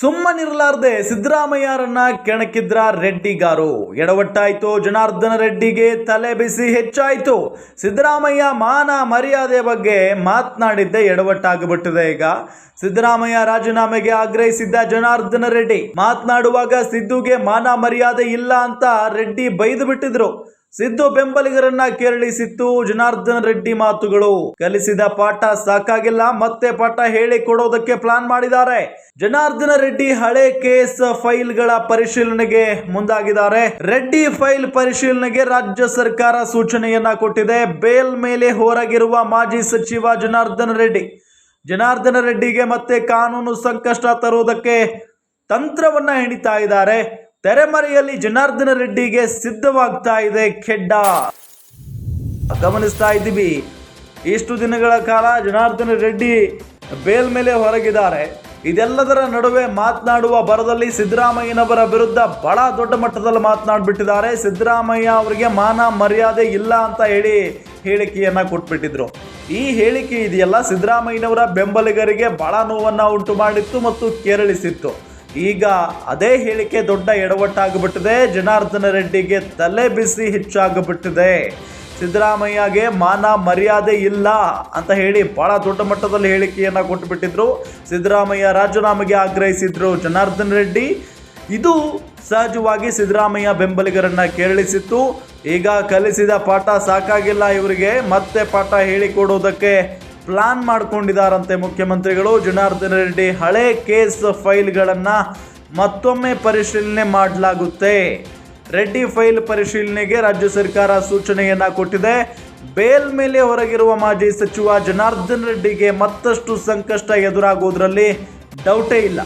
ಸುಮ್ಮನಿರಲಾರ್ದೆ ಸಿದ್ದರಾಮಯ್ಯರನ್ನ ಕೆಣಕಿದ್ರ ರೆಡ್ಡಿಗಾರು. ಎಡವಟ್ಟಾಯ್ತು. ಜನಾರ್ದನ ರೆಡ್ಡಿಗೆ ತಲೆ ಬಿಸಿ ಹೆಚ್ಚಾಯಿತು. ಸಿದ್ದರಾಮಯ್ಯ ಮಾನ ಮರ್ಯಾದೆ ಬಗ್ಗೆ ಮಾತನಾಡಿದ್ದೆ ಎಡವಟ್ಟಾಗಿಬಿಟ್ಟಿದೆ. ಈಗ ಸಿದ್ದರಾಮಯ್ಯ ರಾಜೀನಾಮೆಗೆ ಆಗ್ರಹಿಸಿದ್ದ ಜನಾರ್ದನ ರೆಡ್ಡಿ ಮಾತನಾಡುವಾಗ ಸಿದ್ದುಗೆ ಮಾನ ಮರ್ಯಾದೆ ಇಲ್ಲ ಅಂತ ರೆಡ್ಡಿ ಬೈದು ಬಿಟ್ಟಿದ್ರು. ಸಿದ್ದು ಬೆಂಬಲಿಗರನ್ನ ಕೆರಳಿಸಿತ್ತು ಜನಾರ್ದನ ರೆಡ್ಡಿ ಮಾತುಗಳು. ಕಲಿಸಿದ ಪಾಠ ಸಾಕಾಗಿಲ್ಲ, ಮತ್ತೆ ಪಾಠ ಹೇಳಿ ಕೊಡೋದಕ್ಕೆ ಪ್ಲಾನ್ ಮಾಡಿದ್ದಾರೆ. ಜನಾರ್ದನ ರೆಡ್ಡಿ ಹಳೆ ಕೇಸ್ ಫೈಲ್ಗಳ ಪರಿಶೀಲನೆಗೆ ಮುಂದಾಗಿದ್ದಾರೆ. ರೆಡ್ಡಿ ಫೈಲ್ ಪರಿಶೀಲನೆಗೆ ರಾಜ್ಯ ಸರ್ಕಾರ ಸೂಚನೆಯನ್ನ ಕೊಟ್ಟಿದೆ. ಬೇಲ್ ಮೇಲೆ ಹೊರಗಿರುವ ಮಾಜಿ ಸಚಿವ ಜನಾರ್ದನ ರೆಡ್ಡಿಗೆ ಮತ್ತೆ ಕಾನೂನು ಸಂಕಷ್ಟ ತರುವುದಕ್ಕೆ ತಂತ್ರವನ್ನ ಹೆಣಿತಾ ಇದ್ದಾರೆ. ತೆರೆಮರೆಯಲ್ಲಿ ಜನಾರ್ದನ ರೆಡ್ಡಿಗೆ ಸಿದ್ಧವಾಗ್ತಾ ಇದೆ ಖೆಡ್ಡ. ಗಮನಿಸ್ತಾ ಇದ್ದೀವಿ, ಇಷ್ಟು ದಿನಗಳ ಕಾಲ ಜನಾರ್ದನ ರೆಡ್ಡಿ ಬೇಲ್ ಮೇಲೆ ಹೊರಗಿದ್ದಾರೆ. ಇದೆಲ್ಲದರ ನಡುವೆ ಮಾತನಾಡುವ ಬರದಲ್ಲಿ ಸಿದ್ದರಾಮಯ್ಯನವರ ವಿರುದ್ಧ ಬಹಳ ದೊಡ್ಡ ಮಟ್ಟದಲ್ಲಿ ಮಾತನಾಡ್ಬಿಟ್ಟಿದ್ದಾರೆ. ಸಿದ್ದರಾಮಯ್ಯ ಅವರಿಗೆ ಮಾನ ಮರ್ಯಾದೆ ಇಲ್ಲ ಅಂತ ಹೇಳಿಕೆಯನ್ನ ಕೊಟ್ಬಿಟ್ಟಿದ್ರು. ಈ ಹೇಳಿಕೆ ಇದೆಯಲ್ಲ, ಸಿದ್ದರಾಮಯ್ಯನವರ ಬೆಂಬಲಿಗರಿಗೆ ಬಹಳ ನೋವನ್ನ ಉಂಟು ಮಾಡಿತ್ತು ಮತ್ತು ಕೆರಳಿಸಿತ್ತು. ಈಗ ಅದೇ ಹೇಳಿಕೆ ದೊಡ್ಡ ಎಡವಟ್ಟಾಗಿಬಿಟ್ಟಿದೆ. ಜನಾರ್ದನ ರೆಡ್ಡಿಗೆ ತಲೆ ಬಿಸಿ ಹೆಚ್ಚಾಗಿಬಿಟ್ಟಿದೆ. ಸಿದ್ದರಾಮಯ್ಯಗೆ ಮಾನ ಮರ್ಯಾದೆ ಇಲ್ಲ ಅಂತ ಹೇಳಿ ಬಹಳ ದೊಡ್ಡ ಮಟ್ಟದಲ್ಲಿ ಹೇಳಿಕೆಯನ್ನ ಕೊಟ್ಟುಬಿಟ್ಟಿದ್ರು. ಸಿದ್ದರಾಮಯ್ಯ ರಾಜೀನಾಮೆಗೆ ಆಗ್ರಹಿಸಿದ್ರು ಜನಾರ್ದನ ರೆಡ್ಡಿ. ಇದು ಸಹಜವಾಗಿ ಸಿದ್ದರಾಮಯ್ಯ ಬೆಂಬಲಿಗರನ್ನ ಕೆರಳಿಸಿತ್ತು. ಈಗ ಕಲಿಸಿದ ಪಾಠ ಸಾಕಾಗಿಲ್ಲ ಇವರಿಗೆ, ಮತ್ತೆ ಪಾಠ ಹೇಳಿಕೊಡೋದಕ್ಕೆ ಪ್ಲಾನ್ ಮಾಡ್ಕೊಂಡಿದ್ದಾರಂತೆ ಮುಖ್ಯಮಂತ್ರಿಗಳು. ಜನಾರ್ದನ ರೆಡ್ಡಿ ಹಳೆ ಕೇಸ್ ಫೈಲ್ಗಳನ್ನು ಮತ್ತೊಮ್ಮೆ ಪರಿಶೀಲನೆ ಮಾಡಲಾಗುತ್ತೆ. ರೆಡ್ಡಿ ಫೈಲ್ ಪರಿಶೀಲನೆಗೆ ರಾಜ್ಯ ಸರ್ಕಾರ ಸೂಚನೆಯನ್ನ ಕೊಟ್ಟಿದೆ. ಬೇಲ್ ಮೇಲೆ ಹೊರಗಿರುವ ಮಾಜಿ ಸಚಿವ ಜನಾರ್ದನ ರೆಡ್ಡಿಗೆ ಮತ್ತಷ್ಟು ಸಂಕಷ್ಟ ಎದುರಾಗುವುದರಲ್ಲಿ ಡೌಟೇ ಇಲ್ಲ.